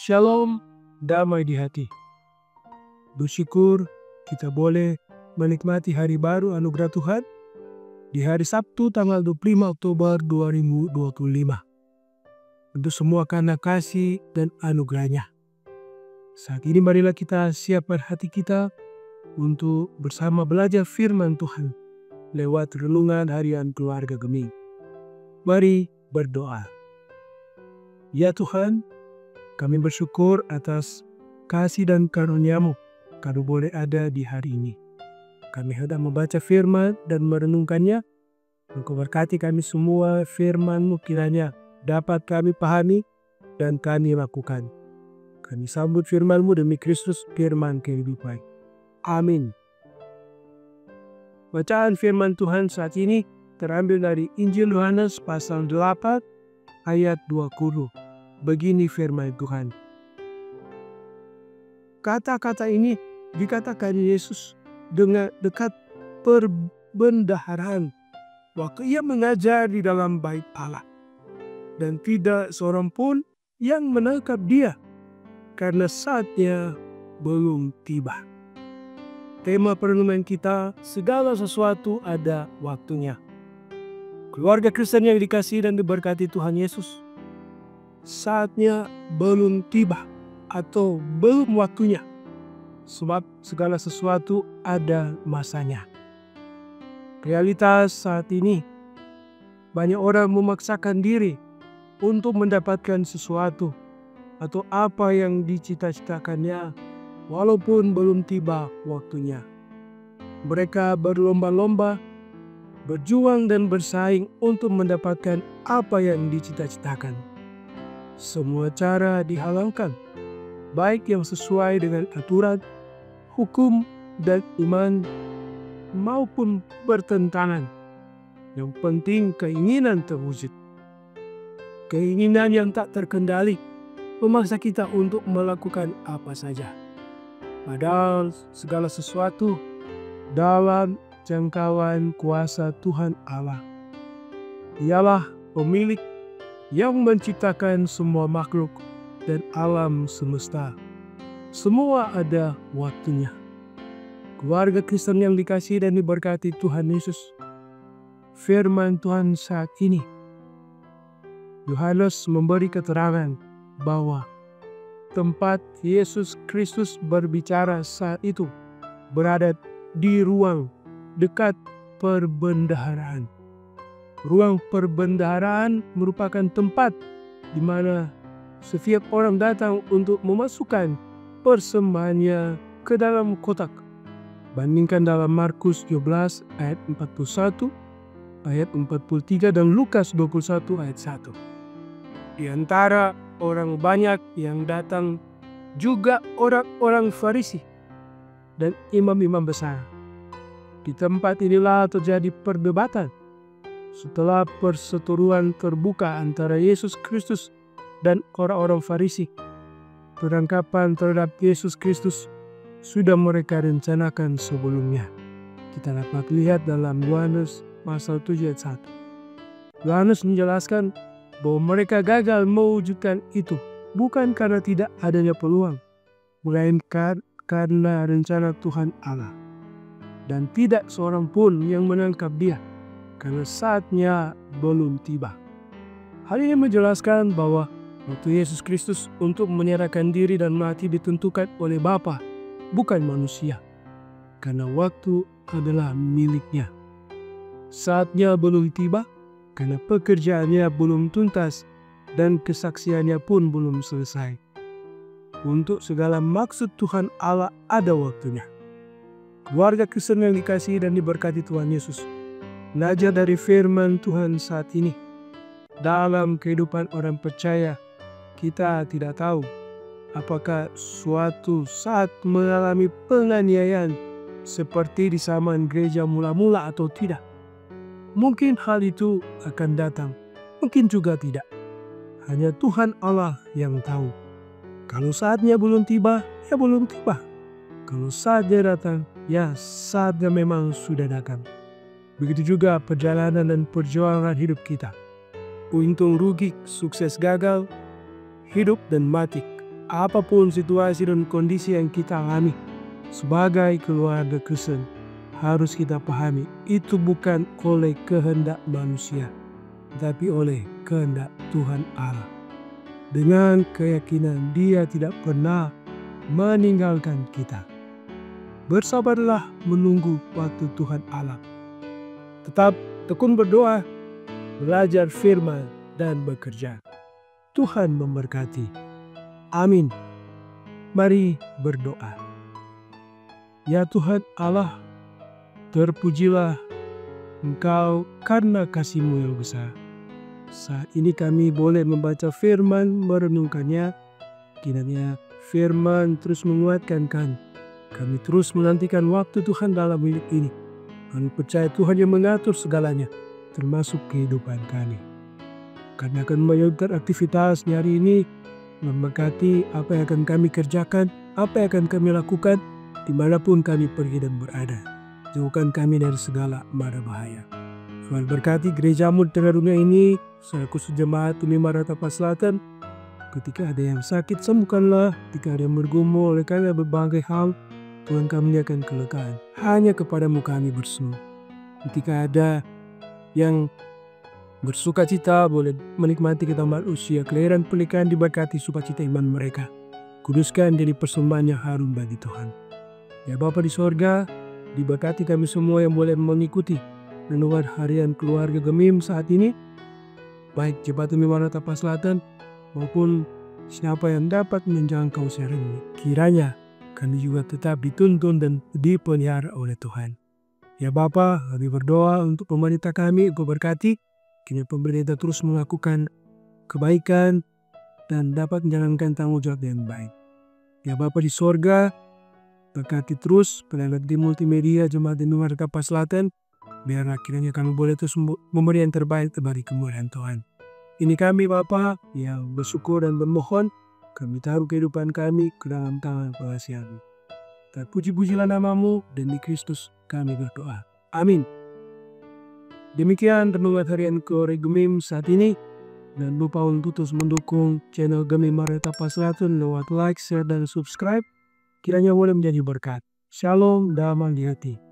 Shalom, damai di hati. Bersyukur kita boleh menikmati hari baru anugerah Tuhan di hari Sabtu tanggal 25 Oktober 2025. Untuk semua karena kasih dan anugerahnya. Saat ini marilah kita siapkan hati kita untuk bersama belajar firman Tuhan lewat renungan harian keluarga Geming. Mari berdoa. Ya Tuhan, kami bersyukur atas kasih dan karunia-Mu kami boleh ada di hari ini. Kami hendak membaca firman dan merenungkannya. Engkau berkati kami semua, firman-Mu kiranya dapat kami pahami dan kami lakukan. Kami sambut firman-Mu demi Kristus, firman kehidupan. Amin. Bacaan firman Tuhan saat ini terambil dari Injil Yohanes pasal 8 ayat 20. Begini firman Tuhan. Kata-kata ini dikatakan Yesus dengan dekat perbendaharaan waktu ia mengajar di dalam bait Allah. Dan tidak seorang pun yang menangkap dia karena saatnya belum tiba. Tema perenungan kita, segala sesuatu ada waktunya. Keluarga Kristen yang dikasihi dan diberkati Tuhan Yesus, saatnya belum tiba atau belum waktunya. Sebab segala sesuatu ada masanya. Realitas saat ini, banyak orang memaksakan diri untuk mendapatkan sesuatu atau apa yang dicita-citakannya walaupun belum tiba waktunya. Mereka berlomba-lomba, berjuang dan bersaing untuk mendapatkan apa yang dicita-citakan. Semua cara dihalalkan, baik yang sesuai dengan aturan, hukum, dan iman, maupun bertentangan. Yang penting keinginan terwujud. Keinginan yang tak terkendali memaksa kita untuk melakukan apa saja. Padahal segala sesuatu dalam jangkauan kuasa Tuhan Allah. Dialah pemilik yang menciptakan semua makhluk dan alam semesta. Semua ada waktunya. Keluarga Kristen yang dikasihi dan diberkati Tuhan Yesus, firman Tuhan saat ini, Yohanes memberi keterangan bahwa tempat Yesus Kristus berbicara saat itu berada di ruang dekat perbendaharaan. Ruang perbendaharaan merupakan tempat di mana setiap orang datang untuk memasukkan persembahannya ke dalam kotak. Bandingkan dalam Markus 12 ayat 41, ayat 43 dan Lukas 21 ayat 1. Di antara orang banyak yang datang juga orang-orang Farisi dan imam-imam besar. Di tempat inilah terjadi perdebatan setelah perseteruan terbuka antara Yesus Kristus dan orang-orang Farisi. Penangkapan terhadap Yesus Kristus sudah mereka rencanakan sebelumnya. Kita dapat lihat dalam Yohanes pasal 7 ayat 1. Yohanes menjelaskan bahwa mereka gagal mewujudkan itu bukan karena tidak adanya peluang, melainkan karena rencana Tuhan Allah. Dan tidak seorang pun yang menangkap dia karena saatnya belum tiba. Hal ini menjelaskan bahwa waktu Yesus Kristus untuk menyerahkan diri dan mati ditentukan oleh Bapa, bukan manusia. Karena waktu adalah miliknya. Saatnya belum tiba karena pekerjaannya belum tuntas dan kesaksiannya pun belum selesai. Untuk segala maksud Tuhan Allah ada waktunya. Keluarga Kristen yang dikasihi dan diberkati Tuhan Yesus, belajar dari firman Tuhan saat ini. Dalam kehidupan orang percaya, kita tidak tahu apakah suatu saat mengalami penganiayaan seperti di zaman gereja mula-mula atau tidak. Mungkin hal itu akan datang, mungkin juga tidak. Hanya Tuhan Allah yang tahu. Kalau saatnya belum tiba, ya belum tiba. Kalau saatnya datang, ya saatnya memang sudah datang. Begitu juga perjalanan dan perjuangan hidup kita. Untung rugi, sukses gagal, hidup dan mati, apapun situasi dan kondisi yang kita alami sebagai keluarga Kristen, harus kita pahami itu bukan oleh kehendak manusia, tapi oleh kehendak Tuhan Allah. Dengan keyakinan Dia tidak pernah meninggalkan kita. Bersabarlah menunggu waktu Tuhan Allah. Tetap tekun berdoa, belajar firman, dan bekerja. Tuhan memberkati. Amin. Mari berdoa. Ya Tuhan Allah, terpujilah Engkau karena kasih-Mu yang besar. Saat ini kami boleh membaca firman, merenungkannya. Kiranya firman terus menguatkan kami. Kami terus menantikan waktu Tuhan dalam hidup ini. Kami percaya Tuhan yang mengatur segalanya, termasuk kehidupan kami. Kami akan melanjutkan aktivitas hari ini, memberkati apa yang akan kami kerjakan, apa yang akan kami lakukan, dimanapun kami pergi dan berada. Jauhkan kami dari segala mara bahaya. Tuhan berkati gereja-Mu di tengah dunia ini, secara khusus jemaat Umi Maranatha Selatan. Ketika ada yang sakit, sembuhkanlah. Ketika ada yang bergumul oleh karena berbagai hal, Tuhan kami akan kelegaan. Hanya kepadamu kami berseru. Ketika ada yang bersuka cita, boleh menikmati ketambahan usia, kelahiran, pernikahan, diberkati sukacita iman mereka. Kuduskan jadi persembahan yang harum bagi Tuhan. Ya Bapa di sorga, diberkati kami semua yang boleh mengikuti renungan harian keluarga Gemim saat ini. Baik Jemaat Umi Maranatha Selatan maupun siapa yang dapat menjangkau siaran ini. Kiranya kami juga tetap dituntun dan dipelihara oleh Tuhan. Ya Bapa, kami berdoa untuk pemerintah kami, Engkau berkati. Kiranya pemerintah terus melakukan kebaikan dan dapat menjalankan tanggung jawab yang baik. Ya Bapa di sorga, berkati terus pelayanan di multimedia Jemaat Umi Maranatha Selatan. Biar akhirnya kami boleh terus memberi yang terbaik dari kemuliaan Tuhan. Ini kami Bapa yang bersyukur dan bermohon. Kami taruh kehidupan kami ke dalam tangan pengasih-Mu. Terpuji-pujilah nama-Mu, dan di Kristus kami berdoa. Amin. Demikian renungan harian keluarga Gemim saat ini. Dan lupa untuk terus mendukung channel Gemim Maranatha Selatan lewat like, share, dan subscribe. Kiranya boleh menjadi berkat. Shalom, damai di hati.